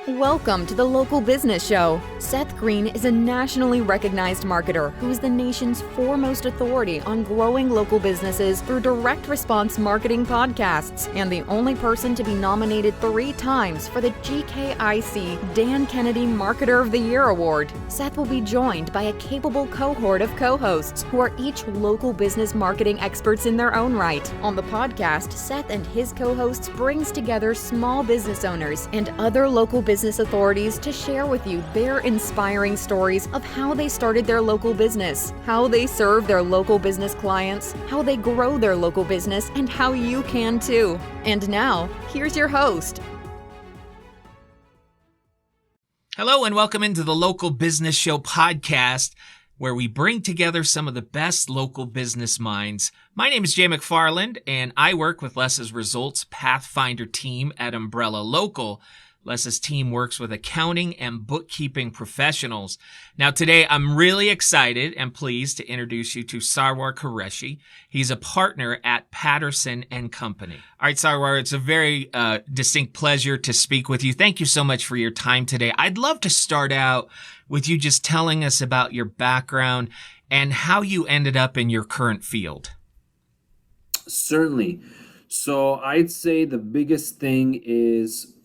Welcome to the Local Business Show. Seth Green is a nationally recognized marketer who is the nation's foremost authority on growing local businesses through direct response marketing podcasts, and the only person to be nominated 3 times for the GKIC Dan Kennedy Marketer of the Year Award. Seth will be joined by a capable cohort of co-hosts who are each local business marketing experts in their own right. On the podcast, Seth and his co-hosts brings together small business owners and other local business authorities to share with you their inspiring stories of how they started their local business, how they serve their local business clients, how they grow their local business, and how you can too. And now, here's your host. Hello and welcome into the Local Business Show podcast, where we bring together some of the best local business minds. My name is Jay McFarland, and I work with Les's Results Pathfinder team at Umbrella Local. Les's team works with accounting and bookkeeping professionals. Now today, I'm really excited and pleased to introduce you to Sarwar Qureshi. He's a partner at Patterson and Company. All right, Sarwar, it's a very distinct pleasure to speak with you. Thank you so much for your time today. I'd love to start out with you just telling us about your background and how you ended up in your current field. Certainly. So I'd say the biggest thing is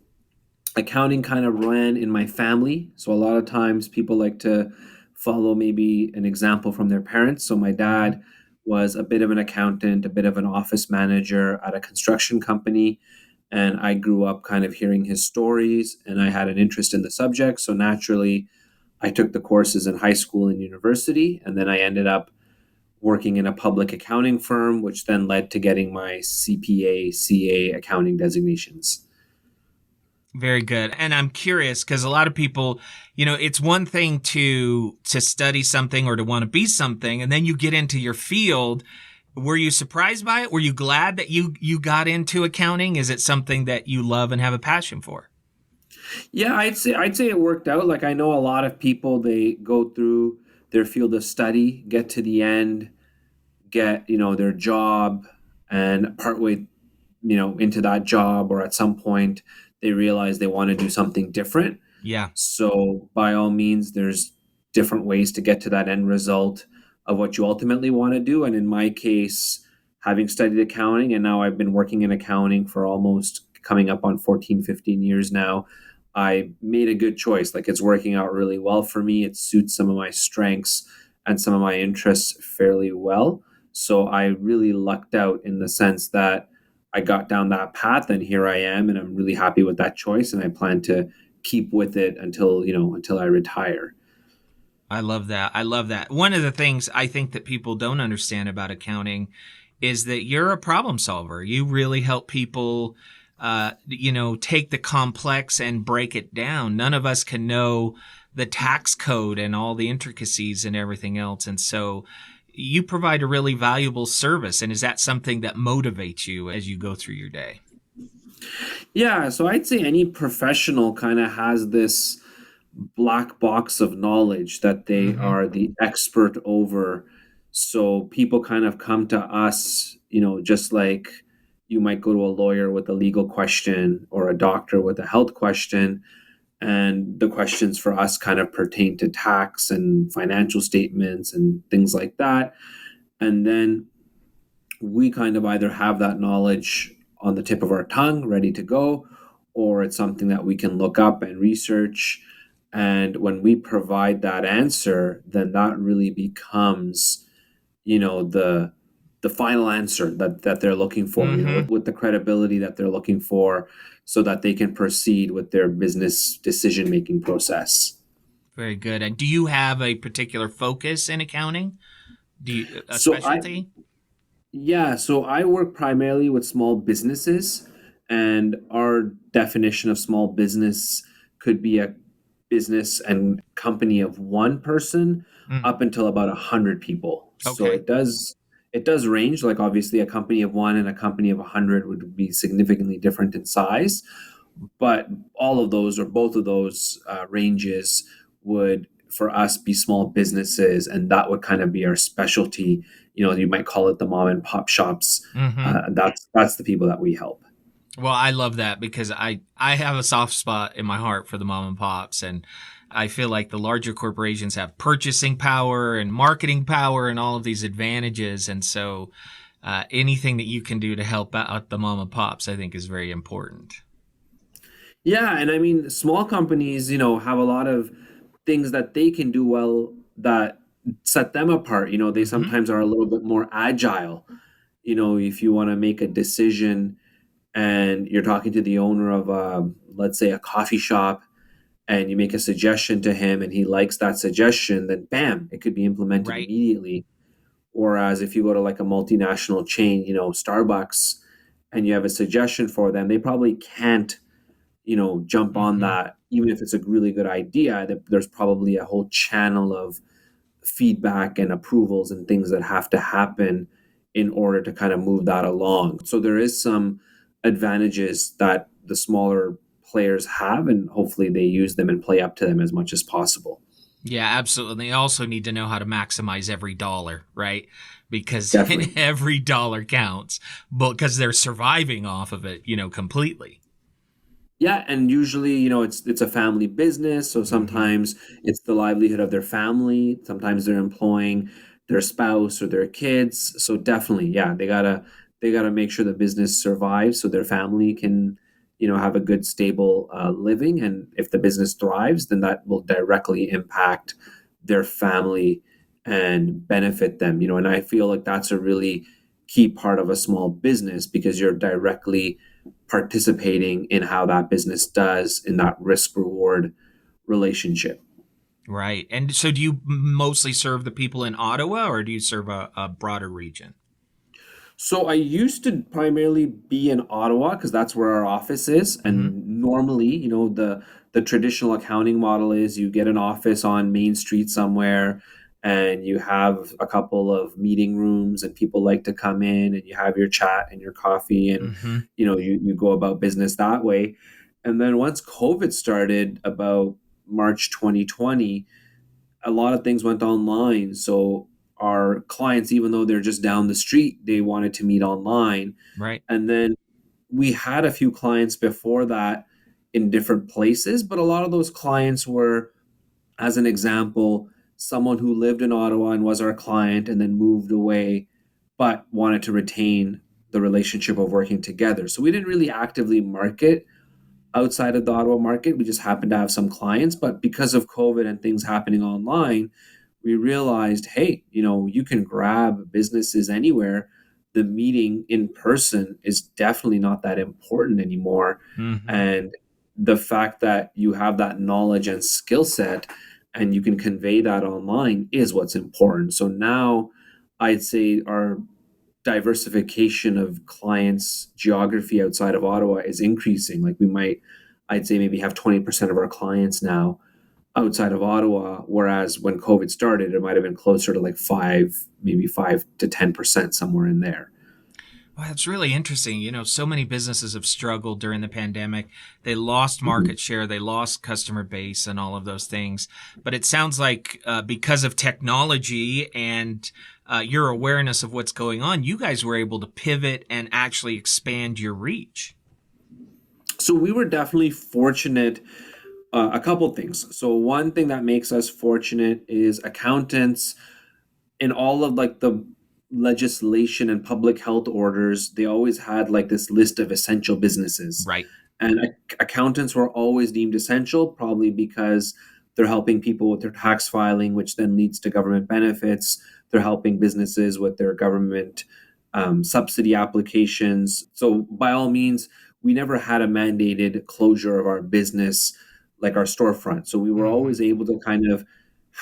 accounting kind of ran in my family. So a lot of times people like to follow maybe an example from their parents. So my dad was a bit of an accountant, a bit of an office manager at a construction company. And I grew up kind of hearing his stories, and I had an interest in the subject. So naturally, I took the courses in high school and university, and then I ended up working in a public accounting firm, which then led to getting my CPA, CA accounting designations. Very good. And I'm curious because a lot of people, it's one thing to study something or to want to be something, and then you get into your field. Were you surprised by it? Were you glad that you got into accounting? Is it something that you love and have a passion for? Yeah, I'd say it worked out. Like, I know a lot of people, they go through their field of study, get to the end, get, their job, and partway, into that job or at some point, they realize they want to do something different. Yeah. So by all means, there's different ways to get to that end result of what you ultimately want to do. And in my case, having studied accounting, and now I've been working in accounting for almost coming up on 14, 15 years now, I made a good choice. Like, it's working out really well for me. It suits some of my strengths and some of my interests fairly well. So I really lucked out in the sense that I got down that path, and here I am, and I'm really happy with that choice, and I plan to keep with it until I retire. I love that. One of the things I think that people don't understand about accounting is that you're a problem solver. You really help people, take the complex and break it down. None of us can know the tax code and all the intricacies and everything else. And so you provide a really valuable service. And is that something that motivates you as you go through your day? Yeah, so I'd say any professional kind of has this black box of knowledge that they are the expert over. So people kind of come to us, just like you might go to a lawyer with a legal question or a doctor with a health question. And the questions for us kind of pertain to tax and financial statements and things like that. And then we kind of either have that knowledge on the tip of our tongue ready to go, or it's something that we can look up and research. And when we provide that answer, then that really becomes, the final answer that they're looking for, with the credibility that they're looking for, so that they can proceed with their business decision-making process. Very good. And do you have a particular focus in accounting? Specialty? So I work primarily with small businesses, and our definition of small business could be a business and company of one person up until about 100 people. Okay. So it does range. Like, obviously a company of one and a company of 100 would be significantly different in size, but all of those or both of those ranges would, for us, be small businesses, and that would kind of be our specialty. You might call it the mom and pop shops. That's the people that we help. Well, I love that because I have a soft spot in my heart for the mom and pops, and I feel like the larger corporations have purchasing power and marketing power and all of these advantages, and so anything that you can do to help out the mom and pops, I think, is very important. Yeah, and I mean, small companies, have a lot of things that they can do well that set them apart. They Hmm. sometimes are a little bit more agile. If you want to make a decision and you're talking to the owner of let's say a coffee shop, and you make a suggestion to him and he likes that suggestion, then bam, it could be implemented Right. immediately. Whereas if you go to like a multinational chain, Starbucks, and you have a suggestion for them, they probably can't, jump on Hmm. that. Even if it's a really good idea, that there's probably a whole channel of feedback and approvals and things that have to happen in order to kind of move that along. So there is some advantages that the smaller players have, and hopefully they use them and play up to them as much as possible. Yeah, absolutely. They also need to know how to maximize every dollar, right? Because Definitely. every dollar counts, but because they're surviving off of it, completely. Yeah, and usually, it's a family business, so Hmm. sometimes it's the livelihood of their family. Sometimes they're employing their spouse or their kids. So definitely, yeah, they gotta make sure the business survives so their family can, have a good, stable living. And if the business thrives, then that will directly impact their family and benefit them. And I feel like that's a really key part of a small business because you're directly participating in how that business does in that risk reward relationship. Right. And so do you mostly serve the people in Ottawa or do you serve a broader region? So I used to primarily be in Ottawa because that's where our office is. Hmm. And normally, the traditional accounting model is you get an office on Main Street somewhere and you have a couple of meeting rooms and people like to come in and you have your chat and your coffee and Hmm. you go about business that way. And then once COVID started about March 2020, a lot of things went online. So our clients, even though they're just down the street, they wanted to meet online. Right. And then we had a few clients before that in different places, but a lot of those clients were, as an example, someone who lived in Ottawa and was our client and then moved away, but wanted to retain the relationship of working together. So we didn't really actively market outside of the Ottawa market. We just happened to have some clients, but because of COVID and things happening online, we realized, hey, you can grab businesses anywhere. The meeting in person is definitely not that important anymore. Hmm. And the fact that you have that knowledge and skill set and you can convey that online is what's important. So now I'd say our diversification of clients geography outside of Ottawa is increasing. Like I'd say maybe have 20% of our clients now outside of Ottawa, whereas when COVID started, it might have been closer to like maybe 5 to 10%, somewhere in there. Well, that's really interesting. So many businesses have struggled during the pandemic. They lost Mhm. market share, they lost customer base, and all of those things. But it sounds like because of technology and your awareness of what's going on, you guys were able to pivot and actually expand your reach. So we were definitely fortunate. A couple things. So one thing that makes us fortunate is accountants in all of like the legislation and public health orders, they always had like this list of essential businesses. Right. And accountants were always deemed essential, probably because they're helping people with their tax filing, which then leads to government benefits. They're helping businesses with their government subsidy applications. So, by all means, we never had a mandated closure of our business like our storefront. So, we were Hmm. always able to kind of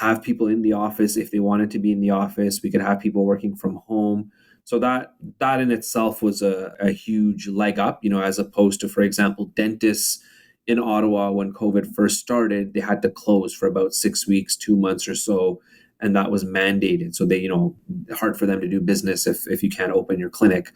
have people in the office if they wanted to be in the office. We could have people working from home. So that in itself was a huge leg up, as opposed to, for example, dentists in Ottawa when COVID first started, they had to close for about 6 weeks, 2 months or so, and that was mandated. So they, hard for them to do business if you can't open your clinic.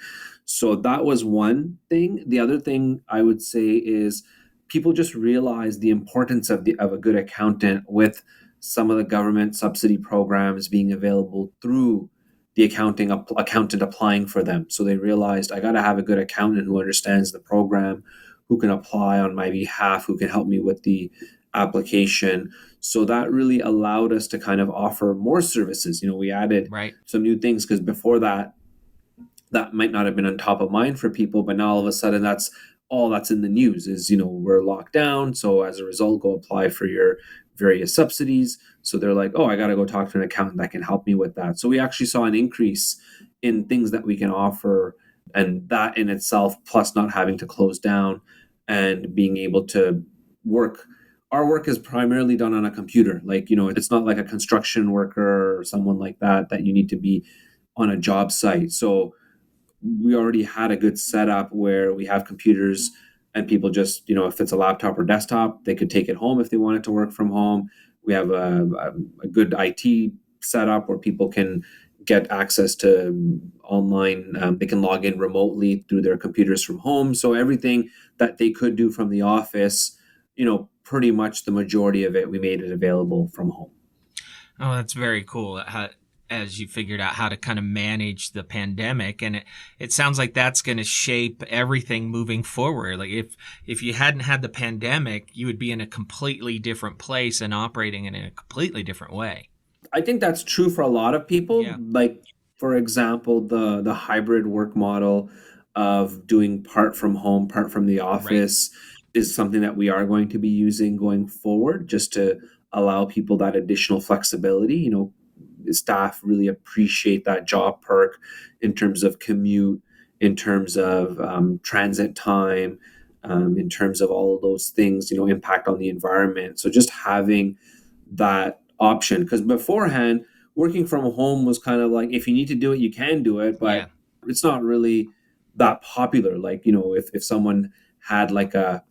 So that was one thing. The other thing I would say is people just realize the importance of a good accountant with some of the government subsidy programs being available through the accountant applying for them. So they realized I got to have a good accountant who understands the program, who can apply on my behalf, who can help me with the application. So that really allowed us to kind of offer more services. We added Right. some new things because before that might not have been on top of mind for people, but now all of a sudden that's all that's in the news is, we're locked down. So as a result, go apply for your various subsidies. So they're like, oh, I got to go talk to an accountant that can help me with that. So we actually saw an increase in things that we can offer, and that in itself, plus not having to close down and being able to work. Our work is primarily done on a computer. Like, it's not like a construction worker or someone like that you need to be on a job site. So we already had a good setup where we have computers and people just, if it's a laptop or desktop, they could take it home if they wanted to work from home. We have a good IT setup where people can get access to online. They can log in remotely through their computers from home. So everything that they could do from the office, pretty much the majority of it, we made it available from home. Oh, that's very cool. As you figured out how to kind of manage the pandemic, and it sounds like that's going to shape everything moving forward. Like if you hadn't had the pandemic, you would be in a completely different place and operating in a completely different way. I think that's true for a lot of people. Yeah. Like, for example, the hybrid work model of doing part from home, part from the office is something that we are going to be using going forward, just to allow people that additional flexibility. Staff really appreciate that job perk in terms of commute, in terms of transit time, in terms of all of those things, impact on the environment. So just having that option, because beforehand, working from home was kind of like, if you need to do it, you can do it, Yeah. but it's not really that popular. Like, if someone had like a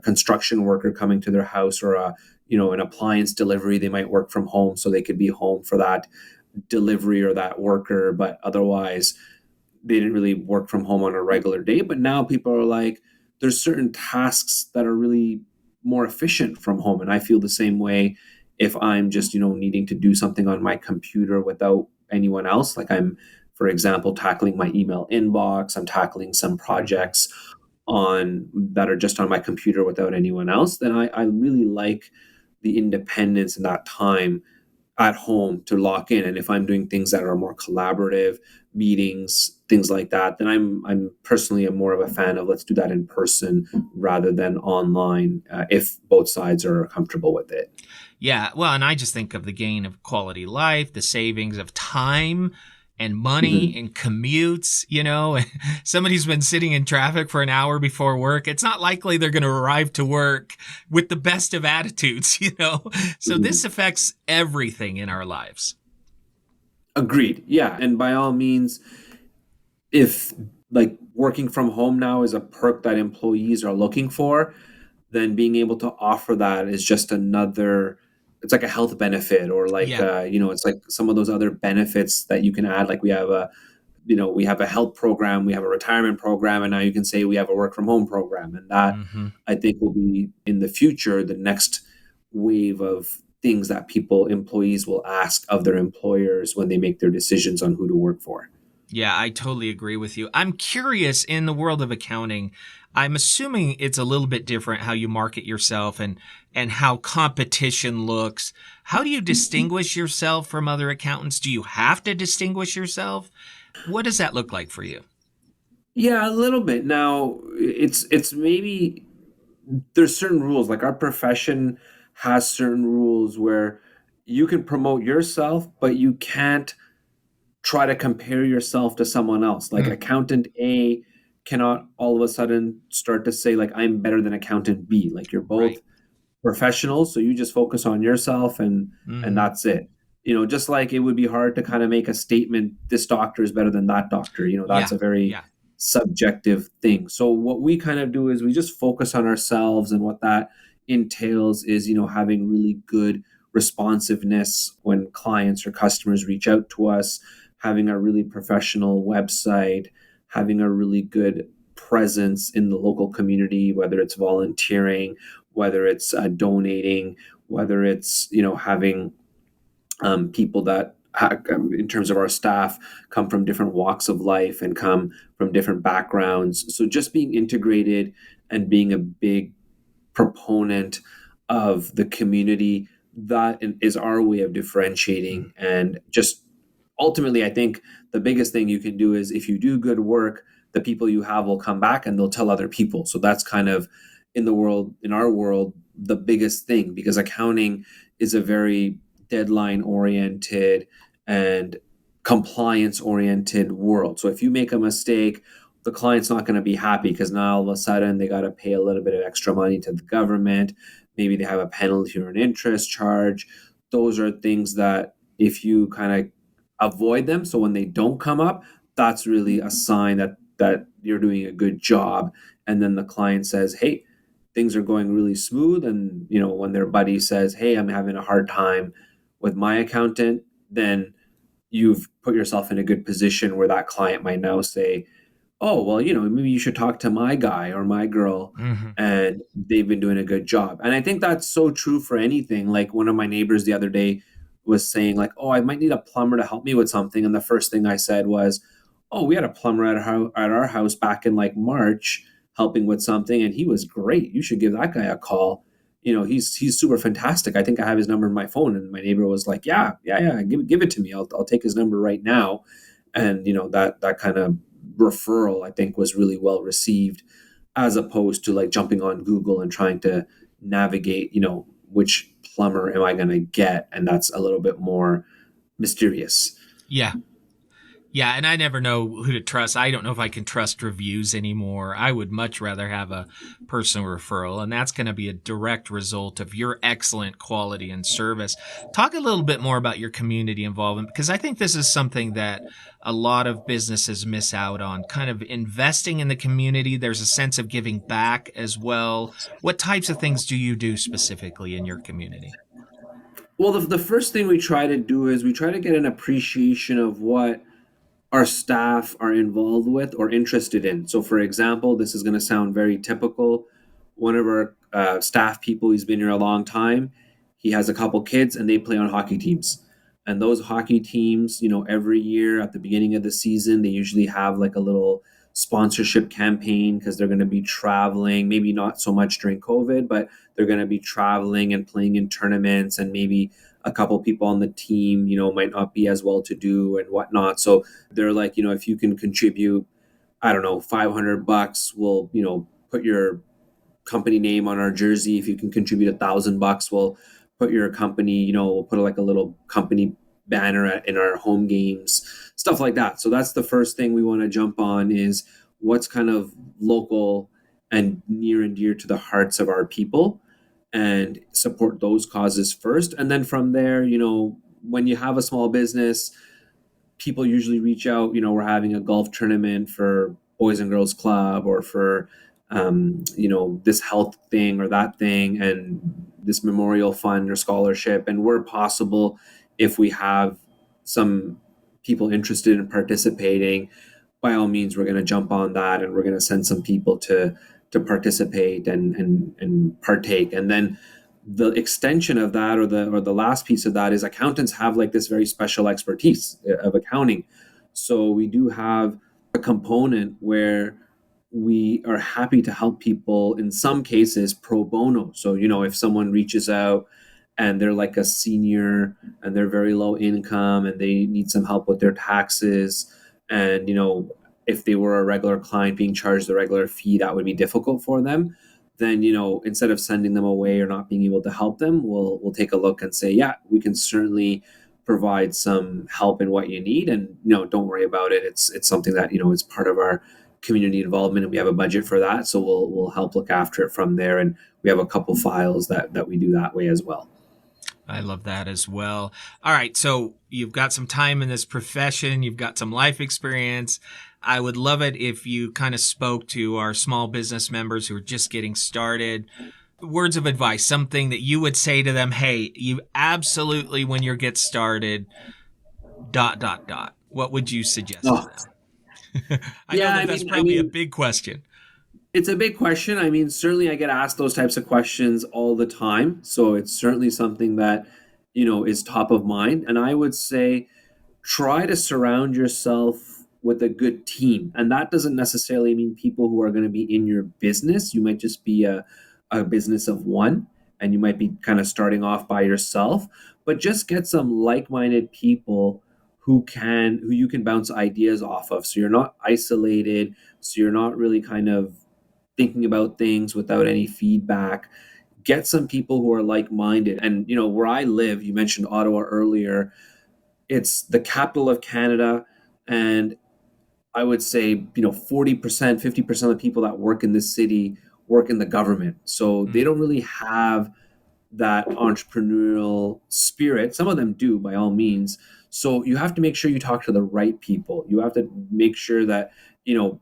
construction worker coming to their house, or an appliance delivery, they might work from home so they could be home for that delivery or that worker, but otherwise they didn't really work from home on a regular day. But now people are like, there's certain tasks that are really more efficient from home. And I feel the same way if I'm just, needing to do something on my computer without anyone else. Like, I'm, for example, tackling my email inbox, I'm tackling some projects that are just on my computer without anyone else, then I really like the independence and that time at home to lock in. And if I'm doing things that are more collaborative, meetings, things like that, then I'm personally more of a fan of, let's do that in person rather than online, if both sides are comfortable with it. Yeah. Well, and I just think of the gain of quality life, the savings of time and money and commutes. Somebody's been sitting in traffic for an hour before work. It's not likely they're going to arrive to work with the best of attitudes, So this affects everything in our lives. Agreed. Yeah. And by all means, if like working from home now is a perk that employees are looking for, then being able to offer that is just it's like a health benefit, or like, it's like some of those other benefits that you can add. Like, we have a health program, we have a retirement program, and now you can say we have a work from home program. And that, I think, will be in the future, the next wave of things that employees will ask of their employers when they make their decisions on who to work for. Yeah, I totally agree with you. I'm curious, in the world of accounting, I'm assuming it's a little bit different how you market yourself and how competition looks. How do you distinguish yourself from other accountants? Do you have to distinguish yourself? What does that look like for you? Yeah, a little bit. Now, it's maybe there's certain rules. Like, our profession has certain rules where you can promote yourself, but you can't try to compare yourself to someone else. Like, accountant A cannot all of a sudden start to say, like, I'm better than accountant B. Like, you're both professionals, so you just focus on yourself, and that's it. Just like it would be hard to kind of make a statement, this doctor is better than that doctor. That's a very subjective thing. So what we kind of do is we just focus on ourselves, and what that entails is, having really good responsiveness when clients or customers reach out to us, having a really professional website, having a really good presence in the local community, whether it's volunteering, whether it's donating, whether it's, having people that in terms of our staff, come from different walks of life and come from different backgrounds. So just being integrated and being a big proponent of the community, that is our way of differentiating. And just ultimately, I think the biggest thing you can do is if you do good work, the people you have will come back and they'll tell other people. So that's kind of in our world, the biggest thing, because accounting is a very deadline oriented and compliance oriented world. So if you make a mistake, the client's not going to be happy because now all of a sudden they got to pay a little bit of extra money to the government. Maybe they have a penalty or an interest charge. Those are things that if you kind of avoid them, so when they don't come up, that's really a sign that you're doing a good job. And then the client says, hey, things are going really smooth. And when their buddy says, hey, I'm having a hard time with my accountant, then you've put yourself in a good position where that client might now say, oh, well, maybe you should talk to my guy or my girl, and they've been doing a good job. And I think that's so true for anything. Like one of my neighbors the other day was saying like, oh, I might need a plumber to help me with something. And the first thing I said was, oh, we had a plumber at our house back in like March helping with something, and he was great. You should give that guy a call. He's super fantastic. I think I have his number in my phone. And my neighbor was like, yeah, give it to me. I'll take his number right now. And that kind of referral, I think, was really well received, as opposed to like jumping on Google and trying to navigate, which plumber am I going to get? And that's a little bit more mysterious. Yeah. Yeah, and I never know who to trust. I don't know if I can trust reviews anymore. I would much rather have a personal referral, and that's going to be a direct result of your excellent quality and service. Talk a little bit more about your community involvement, because I think this is something that a lot of businesses miss out on, kind of investing in the community. There's a sense of giving back as well. What types of things do you do specifically in your community? Well, the first thing we try to do is we try to get an appreciation of what our staff are involved with or interested in. So, for example, this is going to sound very typical. One of our staff people, he's been here a long time. He has a couple kids and they play on hockey teams. And those hockey teams, every year at the beginning of the season, they usually have like a little sponsorship campaign because they're going to be traveling, maybe not so much during COVID, but they're going to be traveling and playing in tournaments, and maybe a couple people on the team, might not be as well to do and whatnot. So they're like, if you can contribute, I don't know, $500, we'll, put your company name on our jersey. If you can contribute $1,000, we'll put your company, we'll put like a little company banner in our home games, stuff like that. So that's the first thing we want to jump on, is what's kind of local and near and dear to the hearts of our people, and support those causes first. And then from there, when you have a small business, people usually reach out, we're having a golf tournament for Boys and Girls Club, or for, this health thing or that thing, and this memorial fund or scholarship. And where possible, if we have some people interested in participating, by all means, we're going to jump on that, and we're going to send some people to participate and partake. And then the extension of that, or the last piece of that, is accountants have like this very special expertise of accounting. So we do have a component where we are happy to help people, in some cases pro bono. So, if someone reaches out and they're like a senior and they're very low income and they need some help with their taxes, and, if they were a regular client being charged the regular fee, that would be difficult for them. Then, instead of sending them away or not being able to help them, we'll take a look and say, yeah, we can certainly provide some help in what you need. And don't worry about it. It's something that, is part of our community involvement, and we have a budget for that. So we'll help look after it from there. And we have a couple files that we do that way as well. I love that as well. All right. So you've got some time in this profession. You've got some life experience. I would love it if you kind of spoke to our small business members who are just getting started. Words of advice, something that you would say to them, hey, you absolutely, when you get started, ... What would you suggest to them? I know that's probably a big question. It's a big question. I mean, certainly I get asked those types of questions all the time. So it's certainly something that, is top of mind. And I would say, try to surround yourself with a good team. And that doesn't necessarily mean people who are going to be in your business. You might just be a business of one, and you might be kind of starting off by yourself, but just get some like-minded people who you can bounce ideas off of. So you're not isolated. So you're not really kind of thinking about things without any feedback. Get some people who are like-minded. And where I live, you mentioned Ottawa earlier, it's the capital of Canada, and I would say 40%, 50% of the people that work in this city work in the government. So they don't really have that entrepreneurial spirit. Some of them do, by all means. So you have to make sure you talk to the right people. You have to make sure that,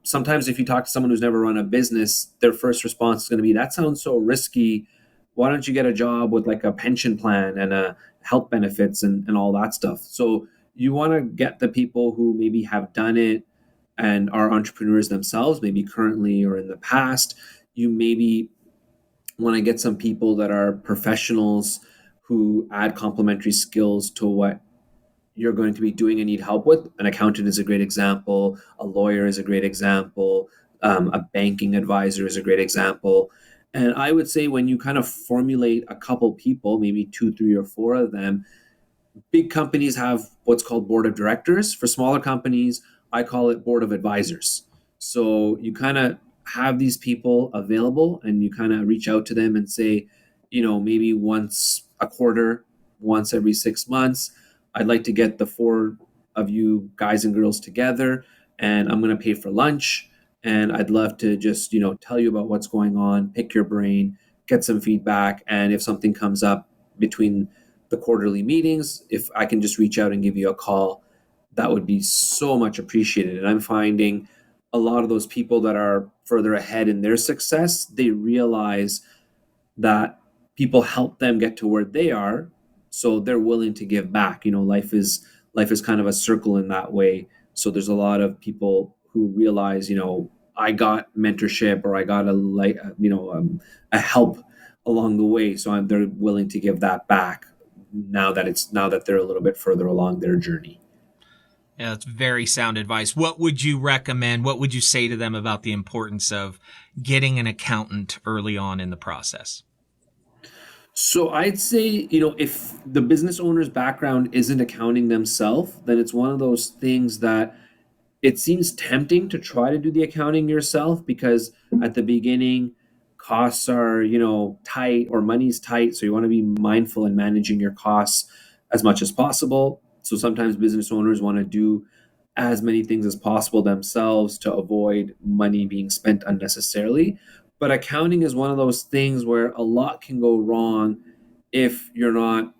sometimes if you talk to someone who's never run a business, their first response is going to be, that sounds so risky. Why don't you get a job with like a pension plan and a health benefits and all that stuff? So you want to get the people who maybe have done it and are entrepreneurs themselves, maybe currently or in the past. You maybe want to get some people that are professionals who add complementary skills to what you're going to be doing and need help with. An accountant is a great example. A lawyer is a great example. A banking advisor is a great example. And I would say when you kind of formulate a couple people, maybe 2, 3, or 4 of them, big companies have what's called board of directors. For smaller companies, I call it board of advisors. So you kind of have these people available and you kind of reach out to them and say, maybe once a quarter, once every 6 months, I'd like to get the 4 of you guys and girls together, and I'm going to pay for lunch. And I'd love to just, tell you about what's going on, pick your brain, get some feedback. And if something comes up between the quarterly meetings, if I can just reach out and give you a call, that would be so much appreciated. And I'm finding a lot of those people that are further ahead in their success, they realize that people help them get to where they are. So they're willing to give back. Life is kind of a circle in that way. So there's a lot of people who realize, I got mentorship or I got a help along the way. So they're willing to give that back now that they're a little bit further along their journey. Yeah, that's very sound advice. What would you recommend? What would you say to them about the importance of getting an accountant early on in the process? So I'd say, if the business owner's background isn't accounting themselves, then it's one of those things that it seems tempting to try to do the accounting yourself, because at the beginning, costs are, tight, or money's tight. So you want to be mindful in managing your costs as much as possible. So sometimes business owners want to do as many things as possible themselves to avoid money being spent unnecessarily. But accounting is one of those things where a lot can go wrong if you're not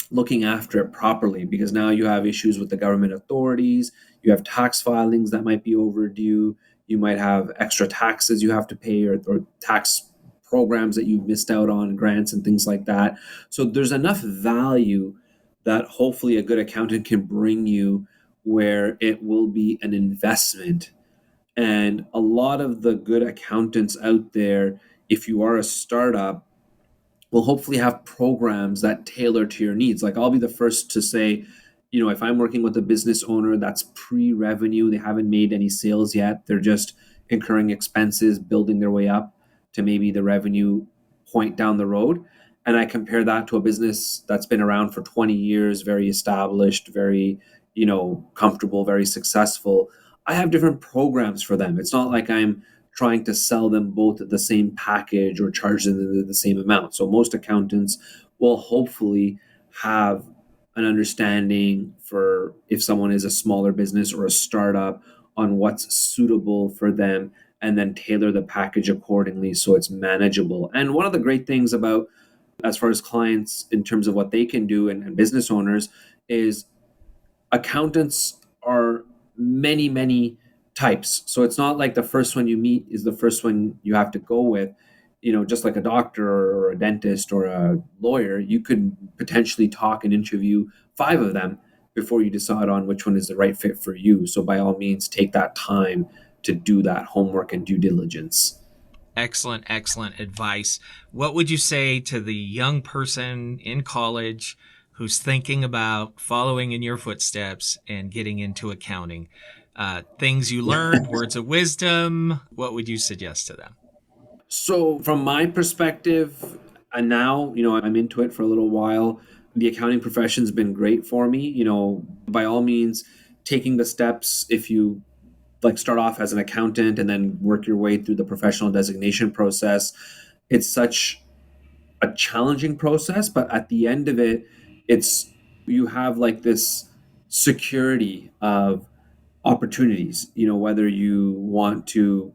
looking after it properly, because now you have issues with the government authorities, you have tax filings that might be overdue, you might have extra taxes you have to pay, or tax programs that you missed out on, grants and things like that. So there's enough value that hopefully a good accountant can bring you where it will be an investment. And a lot of the good accountants out there, if you are a startup, will hopefully have programs that tailor to your needs. Like, I'll be the first to say, if I'm working with a business owner that's pre-revenue, they haven't made any sales yet, they're just incurring expenses, building their way up to maybe the revenue point down the road. And I compare that to a business that's been around for 20 years, very established, very, comfortable, very successful. I have different programs for them. It's not like I'm trying to sell them both the same package or charge them the same amount. So most accountants will hopefully have an understanding for if someone is a smaller business or a startup on what's suitable for them, and then tailor the package accordingly so it's manageable. And one of the great things about, as far as clients in terms of what they can do, and business owners, is accountants are many, many types. So it's not like the first one you meet is the first one you have to go with. Just like a doctor or a dentist or a lawyer, you could potentially talk and interview 5 of them before you decide on which one is the right fit for you. So by all means, take that time to do that homework and due diligence. Excellent advice. What would you say to the young person in college who's thinking about following in your footsteps and getting into accounting? Things you learned, words of wisdom, what would you suggest to them? So from my perspective, and now, I'm into it for a little while. The accounting profession's been great for me. By all means, taking the steps, if you like start off as an accountant and then work your way through the professional designation process, it's such a challenging process, but at the end of it, it's you have like this security of opportunities, whether you want to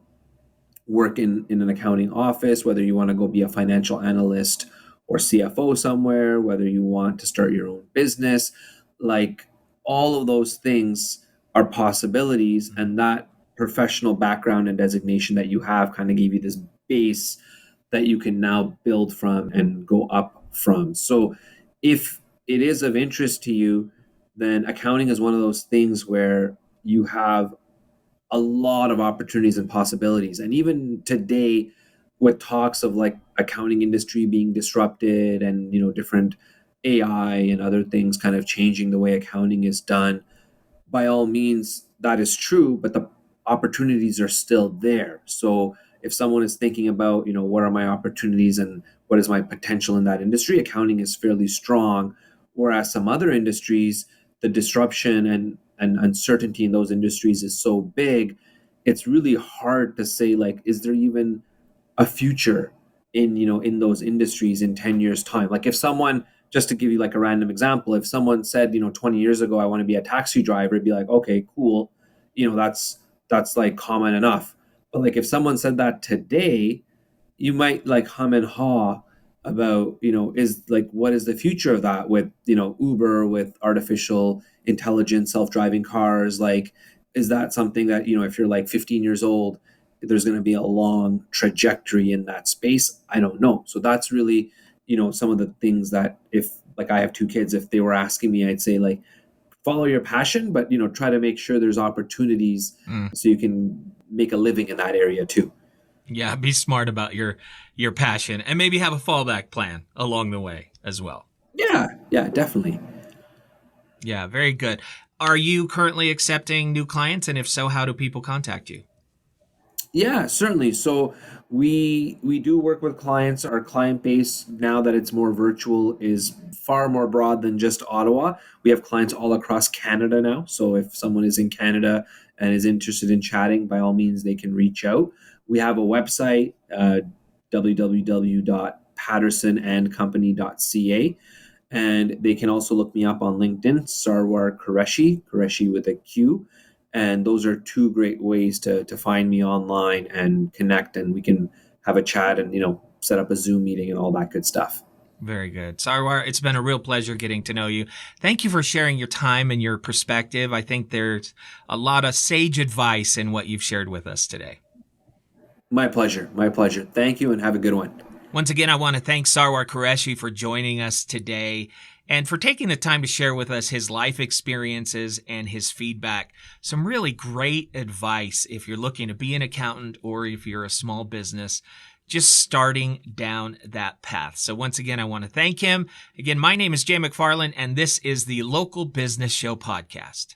work in an accounting office, whether you want to go be a financial analyst or CFO somewhere, whether you want to start your own business, like all of those things are possibilities. And that professional background and designation that you have kind of gave you this base that you can now build from and go up from. So if it is of interest to you, then accounting is one of those things where you have a lot of opportunities and possibilities. And even today, with talks of like accounting industry being disrupted and different AI and other things kind of changing the way accounting is done, by all means that is true, but the opportunities are still there. So if someone is thinking about, what are my opportunities and what is my potential in that industry, accounting is fairly strong. Whereas some other industries, the disruption and uncertainty in those industries is so big, it's really hard to say, like, is there even a future in those industries in 10 years time? Like if someone, just to give you like a random example, if someone said 20 years ago I want to be a taxi driver, it'd be like, okay, cool, that's like common enough. But like if someone said that today, you might like hum and haw about is like, what is the future of that with Uber, with artificial intelligence, self-driving cars? Like, is that something that if you're like 15 years old, there's going to be a long trajectory in that space? I don't know. So that's really some of the things that, if like I have two kids, if they were asking me, I'd say like follow your passion, but try to make sure there's opportunities so you can make a living in that area too. Yeah, be smart about your passion and maybe have a fallback plan along the way as well. Yeah, definitely. Yeah, very good. Are you currently accepting new clients? And if so, how do people contact you? Yeah, certainly. So we do work with clients. Our client base, now that it's more virtual, is far more broad than just Ottawa. We have clients all across Canada now. So if someone is in Canada and is interested in chatting, by all means, they can reach out. We have a website, www.PattersonandCompany.ca. And they can also look me up on LinkedIn, SarwarQureshi, Qureshi with a Q. And those are two great ways to find me online and connect, and we can have a chat and set up a Zoom meeting and all that good stuff. Very good. Sarwar, it's been a real pleasure getting to know you. Thank you for sharing your time and your perspective. I think there's a lot of sage advice in what you've shared with us today. My pleasure. My pleasure. Thank you and have a good one. Once again, I want to thank Sarwar Qureshi for joining us today and for taking the time to share with us his life experiences and his feedback. Some really great advice if you're looking to be an accountant or if you're a small business just starting down that path. So once again, I want to thank him. Again, my name is Jay McFarland, and this is the Local Business Show podcast.